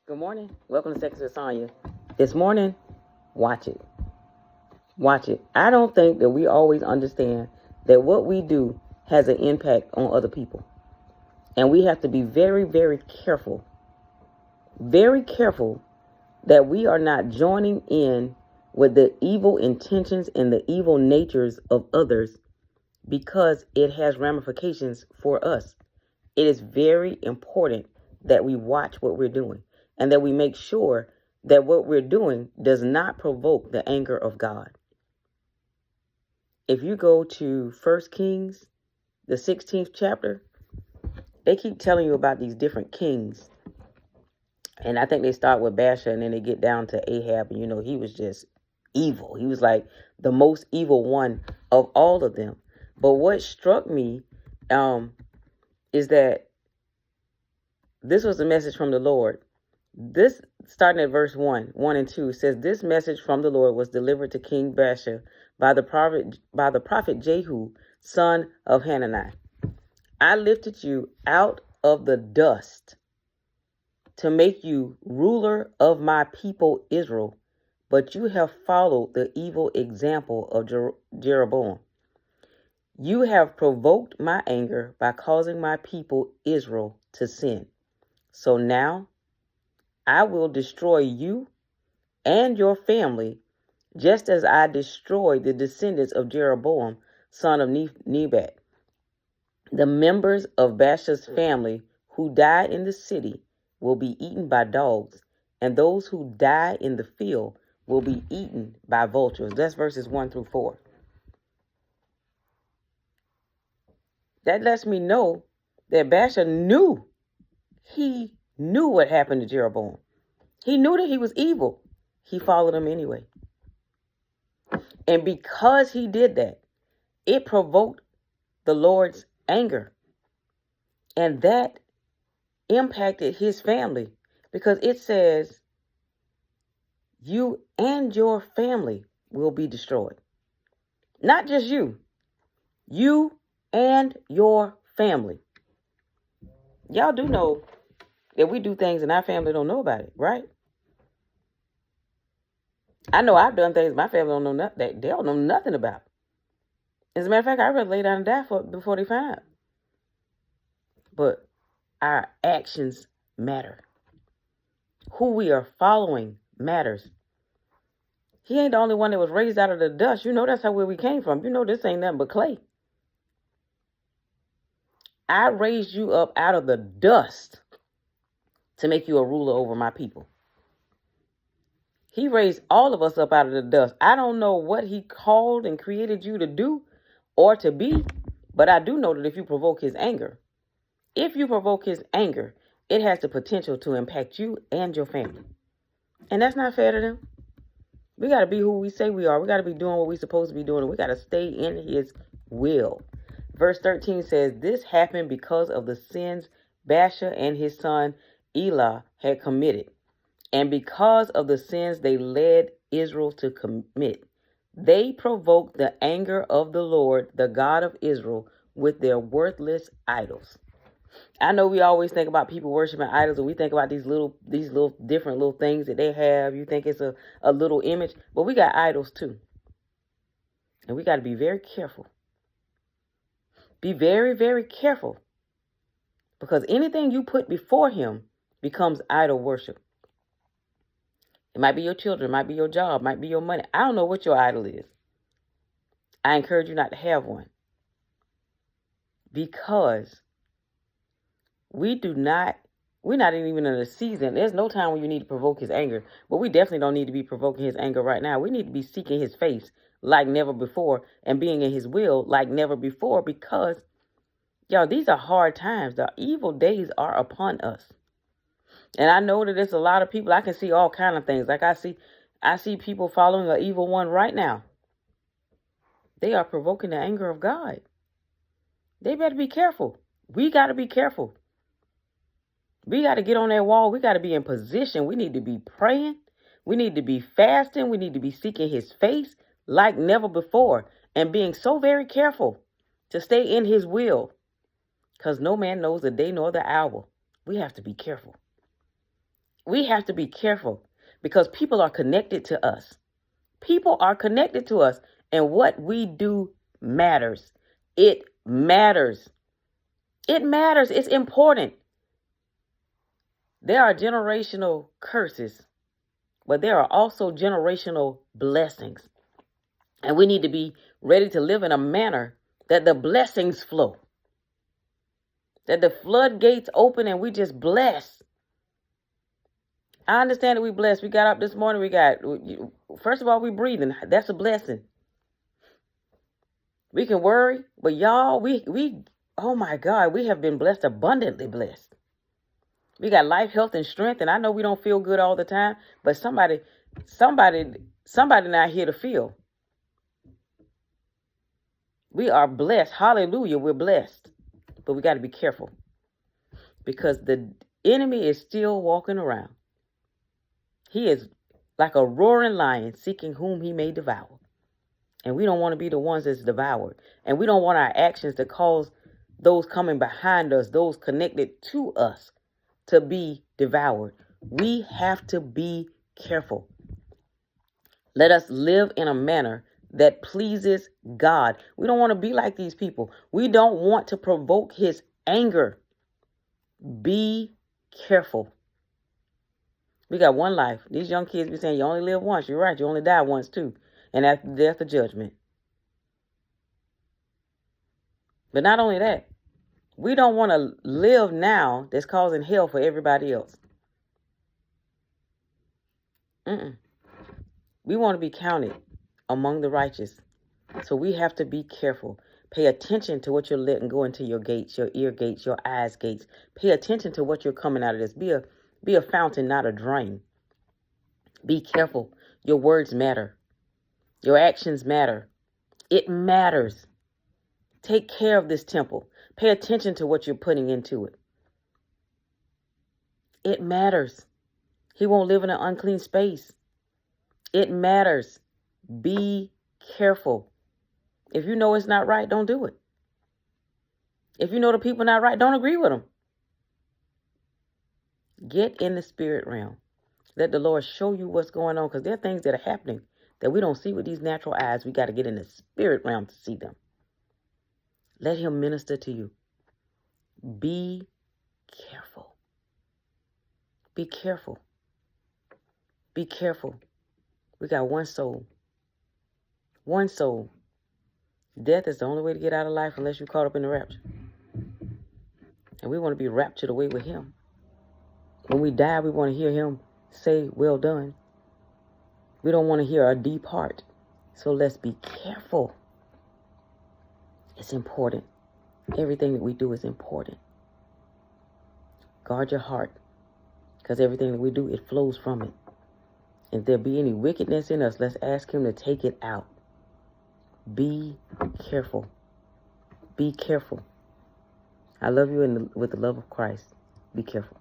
Good morning. Welcome to Sex with Sonya. This morning, watch it. Watch it. I don't think that we always understand that what we do has an impact on other people. And we have to be very, very careful that we are not joining in with the evil intentions and the evil natures of others because it has ramifications for us. It is very important that we watch what we're doing and that we make sure that what we're doing does not provoke the anger of God. If you go to 1 Kings, the 16th chapter, they keep telling you about these different kings. And I think they start with Baasha and then they get down to Ahab. And, he was just evil. He was like the most evil one of all of them. But what struck me is that this was a message from the Lord. This, starting at verse 1 and 2, says, "This message from the Lord was delivered to King Baasha by the prophet Jehu, son of Hanani. I lifted you out of the dust to make you ruler of my people Israel, but you have followed the evil example of Jeroboam. You have provoked my anger by causing my people Israel to sin. So now I will destroy you and your family, just as I destroyed the descendants of Jeroboam, son of Nebat. The members of Baasha's family who die in the city will be eaten by dogs, and those who die in the field will be eaten by vultures." That's verses 1 through 4. That lets me know that Baasha knew. He knew what happened to Jeroboam. He knew that he was evil. He followed him anyway. And because he did that, it provoked the Lord's anger. And that impacted his family because it says, you and your family will be destroyed. Not just you. You and your family. Y'all do know that we do things and our family don't know about it, right? I know I've done things my family don't know nothing, that they don't know nothing about. As a matter of fact, I'd rather lay down and die before they find out. But our actions matter. Who we are following matters. He ain't the only one that was raised out of the dust. That's where we came from. This ain't nothing but clay. I raised you up out of the dust to make you a ruler over my people. He raised all of us up out of the dust. I don't know what he called and created you to do or to be, but I do know that if you provoke his anger, it has the potential to impact you and your family. And that's not fair to them. We got to be who we say we are. We got to be doing what we're supposed to be doing. And we got to stay in his will. Verse 13 says, "This happened because of the sins Baasha and his son Elah had committed, and because of the sins they led Israel to commit. They provoked the anger of the Lord, the God of Israel, with their worthless idols." I know we always think about people worshiping idols, and we think about these little different little things that they have. You think it's a little image, but we got idols too. And we got to be very careful. Be very, very careful. Because anything you put before him becomes idol worship. It might be your children, it might be your job, it might be your money. I don't know what your idol is. I encourage you not to have one. Because we're not even in a season. There's no time when you need to provoke his anger. But we definitely don't need to be provoking his anger right now. We need to be seeking his face like never before and being in his will like never before, because, y'all, these are hard times. The evil days are upon us. And I know that there's a lot of people. I can see all kind of things. Like I see people following an evil one right now. They are provoking the anger of God. They better be careful. We got to be careful. We got to get on that wall. We got to be in position. We need to be praying. We need to be fasting. We need to be seeking his face like never before and being so very careful to stay in his will, because no man knows the day nor the hour. We have to be careful. We have to be careful because people are connected to us. People are connected to us, and what we do matters. It matters. It matters. It's important. There are generational curses, but there are also generational blessings. And we need to be ready to live in a manner that the blessings flow, that the floodgates open and we just bless. I understand that we blessed. We got up this morning. First of all, we breathing. That's a blessing. We can worry, but y'all, oh my God, we have been blessed, abundantly blessed. We got life, health, and strength. And I know we don't feel good all the time, but somebody not here to feel. We are blessed. Hallelujah. We're blessed, but we got to be careful because the enemy is still walking around. He is like a roaring lion seeking whom he may devour. And we don't want to be the ones that's devoured. And we don't want our actions to cause those coming behind us, those connected to us, to be devoured. We have to be careful. Let us live in a manner that pleases God. We don't want to be like these people. We don't want to provoke his anger. Be careful. We got one life. These young kids be saying you only live once. You're right. You only die once too. And after death, the judgment. But not only that, we don't want to live now that's causing hell for everybody else. We want to be counted among the righteous. So we have to be careful. Pay attention to what you're letting go into your gates, your ear gates, your eyes gates. Pay attention to what you're coming out of this. Be a fountain, not a drain. Be careful. Your words matter. Your actions matter. It matters. Take care of this temple. Pay attention to what you're putting into it. It matters. He won't live in an unclean space. It matters. Be careful. If you know it's not right, don't do it. If you know the people not right, don't agree with them. Get in the spirit realm. Let the Lord show you what's going on, because there are things that are happening that we don't see with these natural eyes. We got to get in the spirit realm to see them. Let him minister to you. Be careful. Be careful. Be careful. We got one soul. One soul. Death is the only way to get out of life unless you're caught up in the rapture. And we want to be raptured away with him. When we die, we want to hear him say, well done. We don't want to hear a depart. So let's be careful. It's important. Everything that we do is important. Guard your heart, because everything that we do, it flows from it. If there be any wickedness in us, let's ask him to take it out. Be careful. Be careful. I love you with the love of Christ. Be careful.